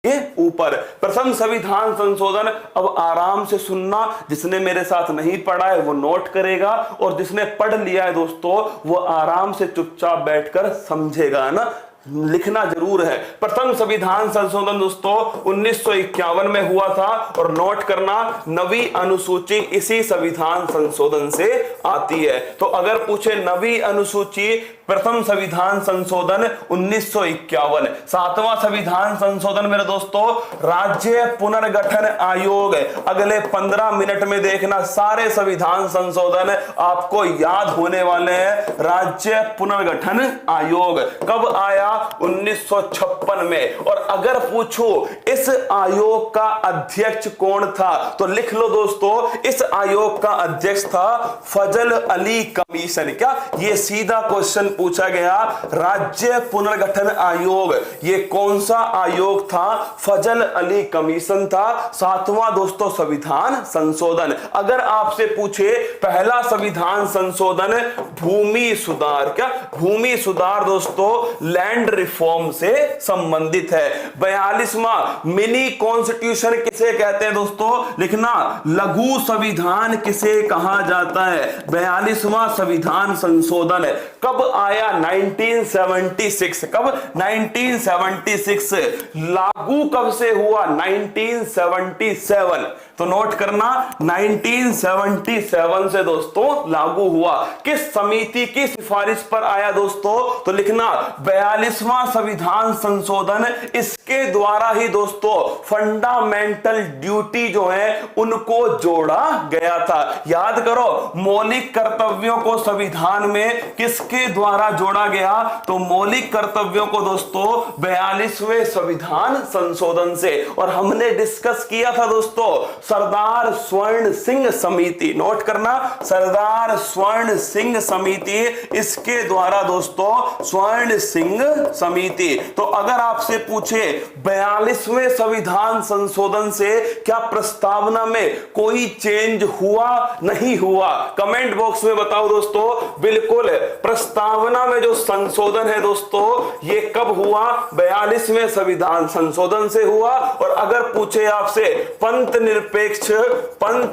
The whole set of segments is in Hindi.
के ऊपर। प्रथम संविधान संशोधन, अब आराम से सुनना, जिसने मेरे साथ नहीं पढ़ा है वो नोट करेगा और जिसने पढ़ लिया है दोस्तों वो आराम से चुपचाप बैठकर समझेगा ना, लिखना जरूर है। प्रथम संविधान संशोधन दोस्तों 1951 में हुआ था और नोट करना, नवी अनुसूची इसी संविधान संशोधन से आती है। तो अगर पूछे नवी अनुसूची प्रथम संविधान संशोधन 1951, सातवां संविधान संशोधन मेरे दोस्तों राज्य पुनर्गठन आयोग। अगले 15 मिनट में देखना सारे संविधान संशोधन आपको याद होने वाले हैं। राज्य पुनर्गठन आयोग कब आया? 1956 में। और अगर पूछो इस आयोग का अध्यक्ष कौन था तो लिख लो दोस्तों, इस आयोग का अध्यक्ष था फजल अली कमीशन। क्या ये सीधा क्वेश्चन पूछा गया? राज्य पुनर्गठन आयोग ये कौन सा आयोग था? फजल अली कमीशन था। सातवां दोस्तों संविधान संशोधन। अगर आपसे पूछे पहला संविधान संशोधन भूमि सुधार, क्या भूमि सुधार दोस्तों लैंड रिफॉर्म से संबंधित है। 42वां मिनी कॉन्स्टिट्यूशन किसे कहते हैं दोस्तों? लिखना लघु संविधान किसे कहा जाता है? 42वां संविधान संशोधन कब आया? 1976। कब? 1976। लागू कब से हुआ? 1977। तो नोट करना 1977 से दोस्तों लागू हुआ। किस समिति की सिफारिश पर आया दोस्तों? तो लिखना 42वां संविधान संशोधन, इसके द्वारा ही दोस्तों फंडामेंटल ड्यूटी जो है उनको जोड़ा गया था। याद करो मौलिक कर्तव्यों को संविधान में किसके द्वारा जोड़ा गया? तो मौलिक कर्तव्यों को दोस्तों 42वें संविधान संशोधन से। और हमने डिस्कस किया था दोस्तों सरदार स्वर्ण सिंह समिति। नोट करना सरदार स्वर्ण सिंह समिति, इसके द्वारा दोस्तों स्वर्ण सिंह समिति। तो अगर आपसे पूछे 42वें संविधान संशोधन से क्या प्रस्तावना में कोई चेंज हुआ नहीं हुआ? कमेंट बॉक्स में बताओ दोस्तों। बिल्कुल, प्रस्तावना में जो संशोधन है दोस्तों ये कब हुआ? 42वें संविधान संशोधन से हुआ। और अगर पूछे आपसे पंथ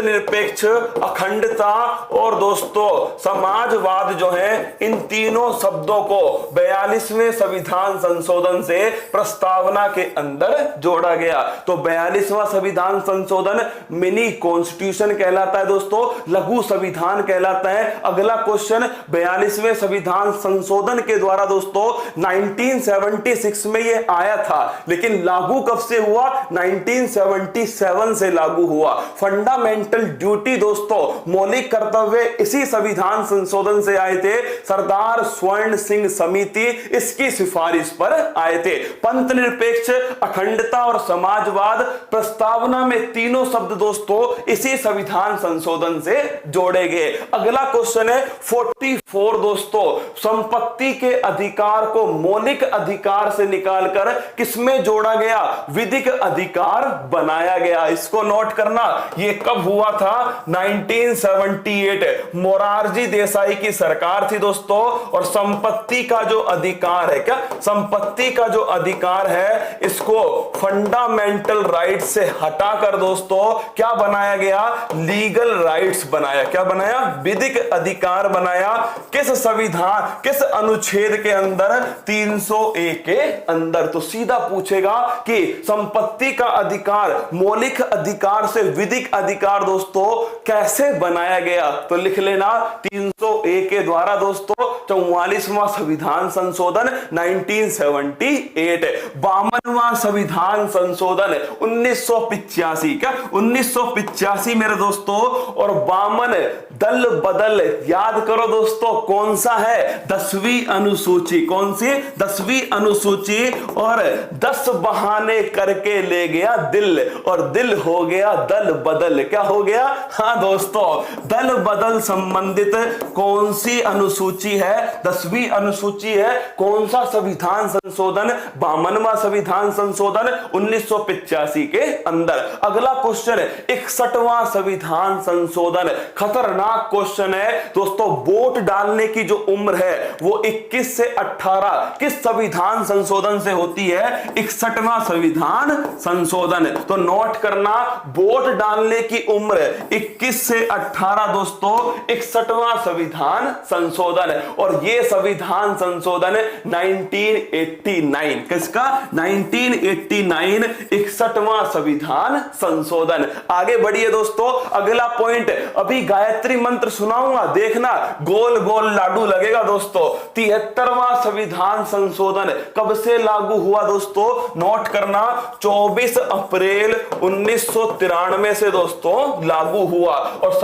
निरपेक्ष अखंडता और दोस्तों समाजवाद जो है, इन तीनों शब्दों को 42वें संविधान संशोधन से प्रस्तावना के अंदर जोड़ा गया। तो 42वां संविधान संशोधन मिनी कॉन्स्टिट्यूशन कहलाता है दोस्तों, लघु संविधान कहलाता है। अगला क्वेश्चन 42वें संविधान संशोधन के द्वारा दोस्तों 1976 में ये आया था, लेकिन लागू कब से हुआ? 1977 से लागू हुआ। फंडामेंटल ड्यूटी दोस्तों मौलिक कर्तव्य इसी संविधान संशोधन से आए थे। सरदार स्वर्ण सिंह समिति इसकी सिफारिश पर आए थे। पंथ निरपेक्ष अखंडता और समाजवाद प्रस्तावना में तीनों शब्द दोस्तों इसी संविधान संशोधन से जोड़े गए। अगला क्वेश्चन है 44 दोस्तों, संपत्ति के अधिकार को मौलिक अधिकार से निकालकर किसमें जोड़ा गया? विधिक अधिकार बनाया गया। इसको नोट करना, ये कब हुआ था? 1978। मोरारजी देसाई की सरकार थी दोस्तों। और संपत्ति का जो अधिकार है, क्या संपत्ति का जो अधिकार है इसको फंडामेंटल राइट से हटाकर दोस्तों क्या बनाया गया? लीगल राइट्स बनाया। क्या बनाया? विधिक अधिकार बनाया। किस संविधान, किस अनुच्छेद के अंदर? 301 के अंदर। तो सीधा पूछेगा कि संपत्ति का अधिकार मौलिक अधिकार से विधिक अधिकार दोस्तों कैसे बनाया गया? तो लिख लेना 301 के द्वारा दोस्तों 44वां संविधान संशोधन 1978। 52वां संविधान संशोधन 1985। क्या 1985 मेरे दोस्तों? और 52 दल बदल याद करो दोस्तों कौन सा है? 10वीं अनुसूची। कौन सी? 10वीं अनुसूची। और 10 बहाने करके ले गया दिल, और दिल हो गया दल बदल। क्या हो गया? हाँ दोस्तों, दल बदल संबंधित कौन सी अनुसूची है? 10वीं अनुसूची है। कौन सा संविधान संशोधन? 52वां संविधान संशोधन 1985 के अंदर। अगला क्वेश्चन 61वां संविधान संशोधन, खतरनाक खतरनाक क्वेश्चन है दोस्तों, वोट डालने की जो उम्र है वो 21 से 18 किस संविधान संशोधन से होती है? 61वां संविधान संशोधन। तो नोट करना, वोट डालने की उम्र 21 से 18 दोस्तों 61वां संविधान संशोधन। और ये संविधान संशोधन 1989, किसका? 1989 61वां संविधान संशोधन। आगे बढ़िए दोस्तों, अगला पॉइंट, अभी गायत्री मंत्र सुनाऊंगा, देखना गोल गोल लाडू लगेगा दोस्तों। 73वां संविधान संशोधन कब से लागू हुआ दोस्तों? नोट करना, 24 अप्रैल 1993 से दोस्तों लागू हुआ। और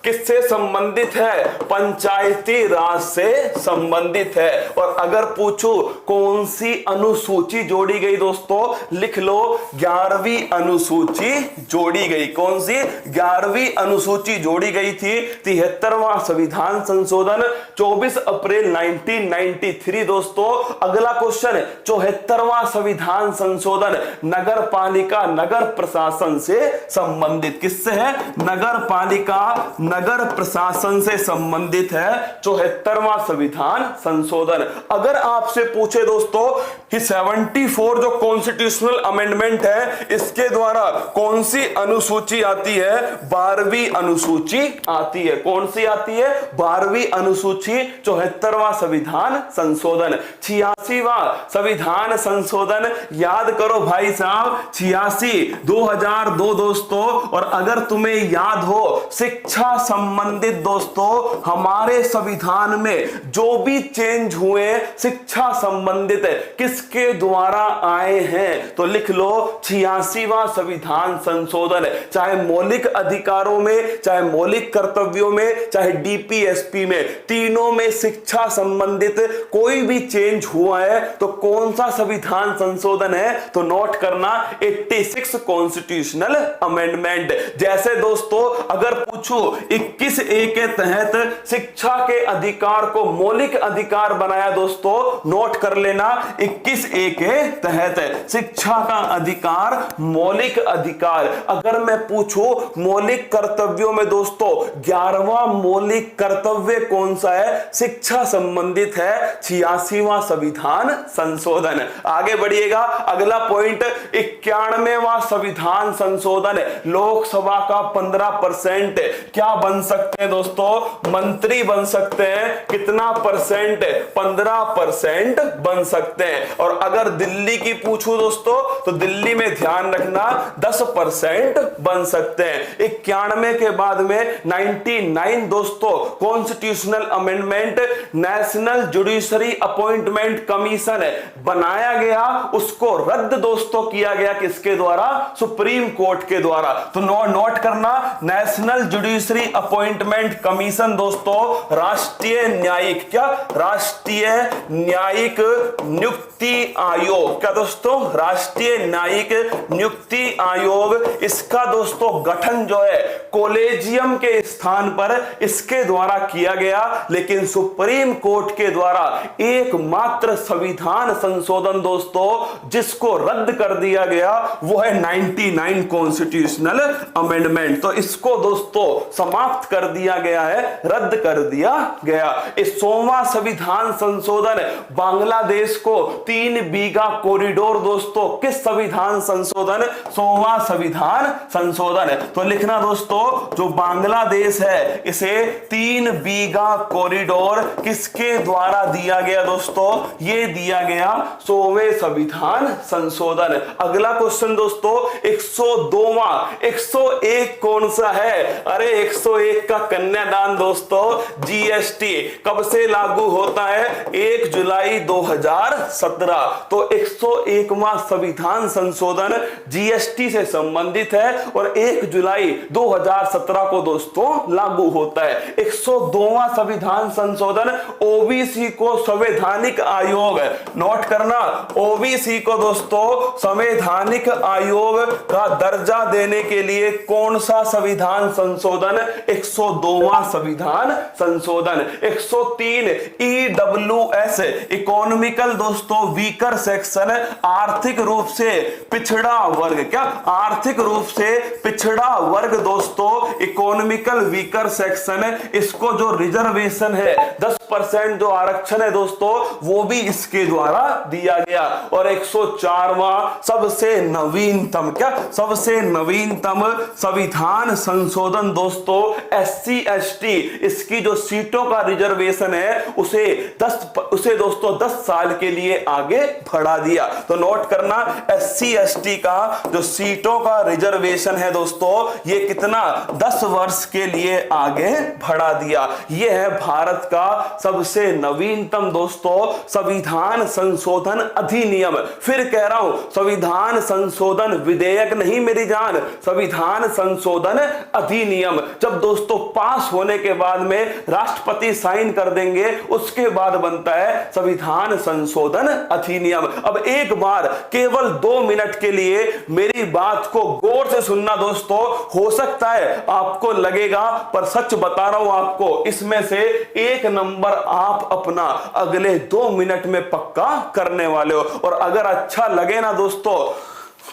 किससे संबंधित है? पंचायती राज से संबंधित है। और अगर पूछो कौन सी अनुसूची जोड़ी गई दोस्तों, लिख लो 11वीं अनुसूची जोड़ी गई। कौन सी? 11वीं अनुसूची जोड़ी गई थी। 73वां संविधान संशोधन 24 अप्रैल 1993 दोस्तों। अगला क्वेश्चन, 74वां संविधान संशोधन नगर पालिका नगर प्रशासन से संबंधित, किससे है? नगर पालिका नगर प्रशासन से संबंधित है 74वां संविधान संशोधन। अगर आपसे पूछे दोस्तों कि 74 जो कॉन्स्टिट्यूशनल अमेंडमेंट है, इसके द्वारा कौन सी अनुसूची आती है? 12वीं अनुसूची आती है। कौन सी आती है? 12वीं अनुसूची 74वां संविधान संशोधन। 86वां संविधान संशोधन याद करो भाई साहब, 86 2002 दोस्तों। और अगर तुम्हें याद हो, शिक्षा संबंधित दोस्तों हमारे संविधान में जो भी चेंज हुए शिक्षा संबंधित किसके द्वारा आए हैं? तो लिख लो 86वां संविधान संशोधन। चाहे मौलिक अधिकारों में, चाहे मौलिक कर्तव्यों में, चाहे डीपीएसपी में, तीनों में शिक्षा संबंधित कोई भी चेंज हुआ है तो कौन सा संविधान संशोधन है? तो नोट करना 86 कॉन्स्टिट्यूशनल अमेंडमेंट। जैसे दोस्तों अगर पूछो 21A के तहत शिक्षा के अधिकार को मौलिक अधिकार बनाया दोस्तों, नोट कर लेना 21A के तहत शिक्षा का अधिकार मौलिक अधिकार। अगर मैं पूछूं मौलिक कर्तव्यों में दोस्तों 11वां मौलिक कर्तव्य कौन सा है? शिक्षा संबंधित है 86वां संविधान संशोधन। आगे बढ़िएगा, अगला पॉइंट 91वां संविधान संशोधन, लोकसभा का 15% क्या बन सकते हैं दोस्तों? मंत्री बन सकते हैं। कितना परसेंट? 15% बन सकते हैं। और अगर दिल्ली की पूछूं दोस्तों तो दिल्ली में ध्यान रखना 10% बन सकते हैं। 91 के बाद में 99 दोस्तों constitutional amendment, national judiciary appointment commission बनाया गया, उसको रद्द दोस्तों किया गया किसके द्वारा? सुप्रीम कोर्ट के द्वारा। तो नोट करना, नेशनल जुडिशरी अपॉइंटमेंट कमीशन दोस्तों राष्ट्रीय न्यायिक, क्या? राष्ट्रीय न्यायिक नियुक्ति आयोग, क्या दोस्तों? राष्ट्रीय न्यायिक नियुक्ति आयोग। इसका दोस्तों गठन जो है कॉलेजियम के स्थान पर इसके द्वारा किया गया, लेकिन सुप्रीम कोर्ट के द्वारा एकमात्र संविधान संशोधन दोस्तों जिसको रद्द कर दिया गया वो है 99 कॉन्स्टिट्यूशनल अमेंडमेंट। तो इसको दोस्तों समाप्त कर दिया गया है, रद्द कर दिया गया। इस 100वां संविधान संशोधन बांग्लादेश को 3 बीघा कॉरिडोर दोस्तों किस संविधान संशोधन? 100वां संविधान संशोधन। तो लिखना दोस्तों, जो बांग्लादेश है इसे 3 बीघा कॉरिडोर किसके द्वारा दिया गया दोस्तों? ये दिया गया 100वें संविधान संशोधन। अगला क्वेश्चन दोस्तों 102वां, 101 कौन सा है? अरे 101 का कन्यादान दोस्तों। जीएसटी कब से लागू होता है? 1 जुलाई 2017। तो 101वां संविधान संशोधन जीएसटी से संबंधित है और 1 जुलाई 2017 को दोस्तों लागू होता है। 102वां संविधान संशोधन ओबीसी को संवैधानिक आयोग, नोट करना, ओबीसी को दोस्तों संवैधानिक आयोग का दर्जा देने के लिए कौन सा संविधान संशोधन? 102वां संविधान संशोधन। 103 ईडब्ल्यूएस इकोनॉमिकल दोस्तों वीकर सेक्शन, आर्थिक रूप से पिछड़ा वर्ग, क्या आर्थिक रूप से पिछड़ा वर्ग दोस्तों, इकोनॉमिकल वीकर सेक्शन, इसको जो रिजर्वेशन है 10% जो आरक्षण है दोस्तों, वो भी इसके द्वारा दिया गया। और 104वां सबसे नवीनतम, क्या सबसे नवीनतम संविधान संशोधन दोस्तों, SC ST इसकी जो सीटों का रिजर्वेशन है उसे दोस्तों 10 साल के लिए आगे बढ़ा दिया। तो नोट करना, SC ST का जो सीटों का रिजर्वेशन है दोस्तों, ये कितना 10 वर्ष के लिए आगे बढ़ा दिया। ये है भारत का सबसे नवीनतम दोस्तों संविधान संशोधन अधिनियम। फिर कह रहा हूं, संविधान संशोधन विधेयक नहीं मेरी जान, संविधान संशोधन अधिनियम। जब दोस्तों पास होने के बाद में राष्ट्रपति साइन कर देंगे, उसके बाद बनता है संविधान संशोधन अधिनियम। अब एक बार केवल 2 मिनट के लिए मेरी बात को गौर से सुनना दोस्तों। हो सकता है आपको लगेगा, पर सच बता रहा हूं आपको, इसमें से 1 नंबर आप अपना अगले 2 मिनट में पक्का करने वाले हो। और अगर अच्छा लगे ना दोस्तों,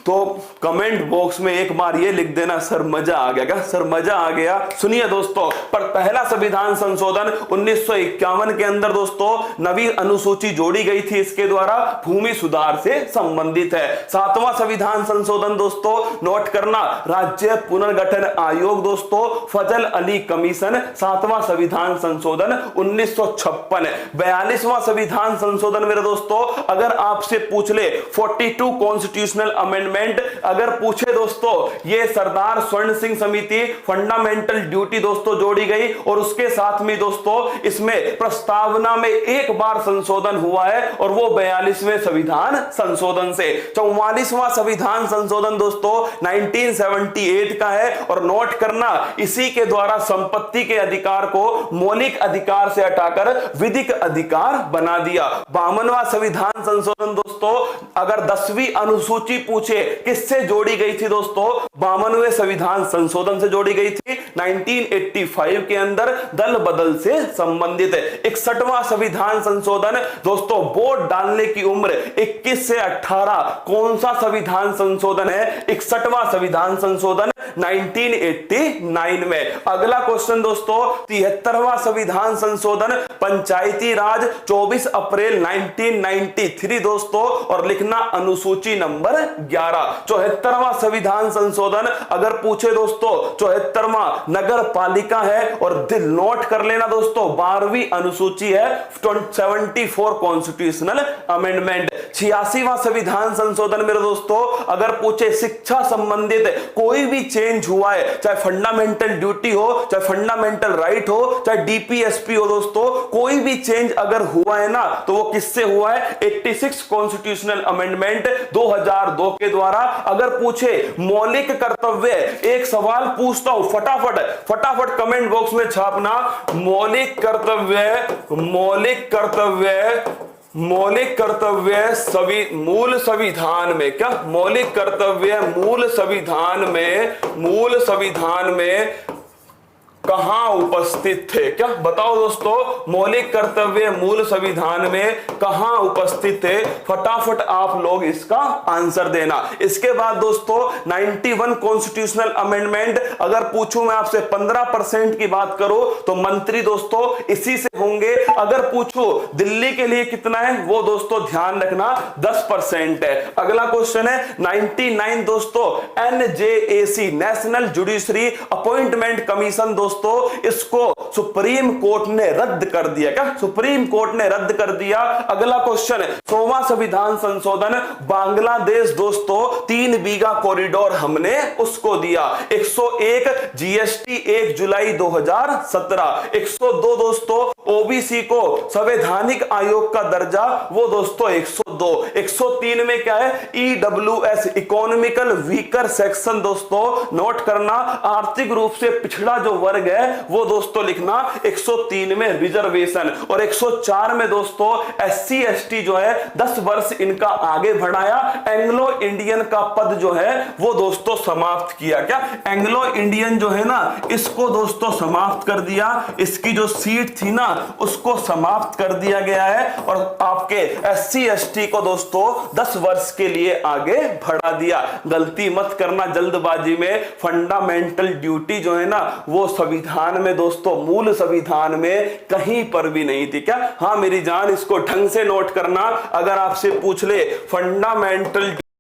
तो कमेंट बॉक्स में एक बार ये लिख देना, सर मजा आ गया। क्या सर मजा आ गया? सुनिए दोस्तों, पर पहला संविधान संशोधन 1951 के अंदर दोस्तों नवी अनुसूची जोड़ी गई थी, इसके द्वारा भूमि सुधार से संबंधित है। 7वां संविधान संशोधन दोस्तों नोट करना, राज्य पुनर्गठन आयोग दोस्तों, फजल अली कमीशन, 7वां संविधान संशोधन 1956। 42वां संविधान संशोधन मेरे दोस्तों, अगर आपसे पूछ ले 42 कॉन्स्टिट्यूशनल अमेंडमेंट अगर पूछे दोस्तों, ये सरदार स्वर्ण सिंह समिति फंडामेंटल ड्यूटी दोस्तों जोड़ी गई। और उसके साथ में दोस्तों इसमें प्रस्तावना में एक बार संशोधन हुआ है, और वो 42वें संविधान संशोधन से। 44वां संविधान संशोधन दोस्तों 1978 का है। और नोट करना, इसी के द्वारा संपत्ति के अधिकार को मौलिक अधिकार से हटाकर विधिक अधिकार बना दिया। 52वां संविधान संशोधन दोस्तों, अगर 10वीं अनुसूची पूछे किससे जोड़ी गई थी दोस्तों, 52वें संविधान संशोधन से जोड़ी गई थी। 1985 के अंदर दल बदल से संबंधित है। 61वां संविधान संशोधन दोस्तों, वोट डालने की उम्र 21 से 18, कौन सा संविधान संशोधन है? 61वां संविधान संशोधन 1989 में। अगला क्वेश्चन दोस्तों, 73वां संविधान संशोधन पंचायती राज 24 अप्रैल 1993 दोस्तों, और लिखना अनुसूची नंबर 11। 74वां संविधान संशोधन अगर पूछे दोस्तों, 74वां नगर पालिका है। और दिल नोट कर लेना दोस्तों, 12वीं अनुसूची है, 74 कॉन्स्टिट्यूशनल अमेंडमेंट। 86वां संविधान संशोधन मेरे दोस्तों, अगर पूछे शिक्षा संबंधित कोई भी चेंज हुआ है, चाहे फंडामेंटल ड्यूटी हो, चाहे फंडामेंटल राइट हो, चाहे डीपीएसपी हो दोस्तों, कोई भी चेंज अगर हुआ है ना, तो वो किससे हुआ है? 86 कॉन्स्टिट्यूशनल अमेंडमेंट 2002 के द्वारा। अगर पूछे मौलिक कर्तव्य, एक सवाल पूछता हूं, फटाफट कमेंट बॉक्स में छापना, मौलिक कर्तव्य मूल संविधान में, क्या मौलिक कर्तव्य मूल संविधान में कहां उपस्थित थे? क्या बताओ दोस्तों, मौलिक कर्तव्य मूल संविधान में कहां उपस्थित थे? फटाफट आप लोग इसका आंसर देना। इसके बाद दोस्तों 91 कॉन्स्टिट्यूशनल अमेंडमेंट, अगर पूछूं मैं आपसे 15% की बात करूं, तो मंत्री दोस्तों इसी से होंगे। अगर पूछूं दिल्ली के लिए कितना है, वो दोस्तों ध्यान रखना 10% है। अगला क्वेश्चन है 99 दोस्तों, NJAC national judiciary appointment commission दोस्तों, इसको सुप्रीम कोर्ट ने रद्द कर दिया। क्या सुप्रीम कोर्ट ने रद्द कर दिया? अगला क्वेश्चन, 100वां संविधान संशोधन, बांग्लादेश दोस्तों 3 बीघा कॉरिडोर हमने उसको दिया। 101 जीएसटी 1 जुलाई 2017। 102 दोस्तों, ओबीसी को संवैधानिक आयोग का दर्जा, वो दोस्तों 102। 103 में क्या है? ईडब्ल्यूएस इकोनॉमिकल वीकर सेक्शन दोस्तों, नोट करना, आर्थिक रूप से पिछड़ा जो वर्ग है, वो दोस्तों लिखना 103 में रिजर्वेशन। और 104 में दोस्तों SC ST जो है 10 वर्ष इनका आगे बढ़ाया। एंग्लो इंडियन का पद जो है वो दोस्तों समाप्त किया। क्या एंग्लो इंडियन जो है ना, इसको दोस्तों समाप्त कर दिया। इसकी जो सीट थी ना, उसको समाप्त कर दिया गया है और आपके SC ST को दोस्तों 10 वर्ष के लिए आगे बढ़ा दिया। गलती मत करना जल्दबाजी में। फंडामेंटल ड्यूटी जो है ना वो संविधान में दोस्तों, मूल संविधान में कहीं पर भी नहीं थी। क्या? हाँ मेरी जान, इसको ढंग से नोट करना। अगर आपसे पूछ ले फंडामेंटल